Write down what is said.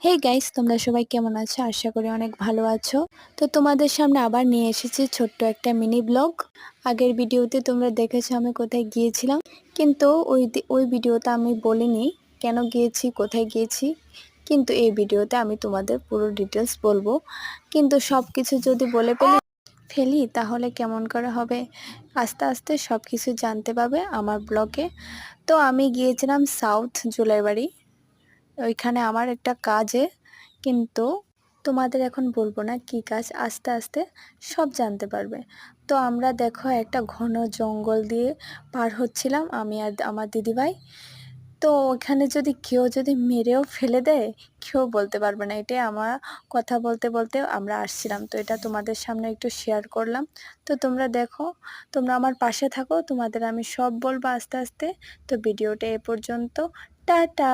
Hey guys, তোমরা সবাই কেমন আছো? আশা করি অনেক ভালো আছো। তো তোমাদের সামনে আবার নিয়ে এসেছি ছোট্ট একটা মিনি ব্লগ। আগের ভিডিওতে তোমরা দেখেছো আমি কোথায় গিয়েছিলাম, কিন্তু ওই ভিডিওতে আমি বলিনি কেন গিয়েছি, কোথায় গিয়েছি। কিন্তু এই ভিডিওতে আমি তোমাদের পুরো ডিটেলস বলবো। কিন্তু সব কিছু যদি বলে ফেলি তাহলে কেমন করে হবে। আস্তে আস্তে সব কিছু জানতে পাবে আমার ব্লগে। তো আমি গিয়েছিলাম সাউথ জুলাইবাড়ি। ওইখানে আমার একটা কাজে, কিন্তু তোমাদের এখন বলবো না কি কাজ, আস্তে আস্তে সব জানতে পারবে। তো আমরা দেখো একটা ঘন জঙ্গল দিয়ে পার হচ্ছিলাম আমি আর আমার দিদিভাই। তো ওখানে যদি কেউ মেরেও ফেলে দেয়, কেউ বলতে পারবে না। এটাই আমার কথা বলতে বলতে আমরা আসছিলাম, তো এটা তোমাদের সামনে একটু শেয়ার করলাম। তো তোমরা দেখো, তোমরা আমার পাশে থাকো, তোমাদের আমি সব বলবো আস্তে আস্তে। তো ভিডিওটা এ পর্যন্ত। টাটা।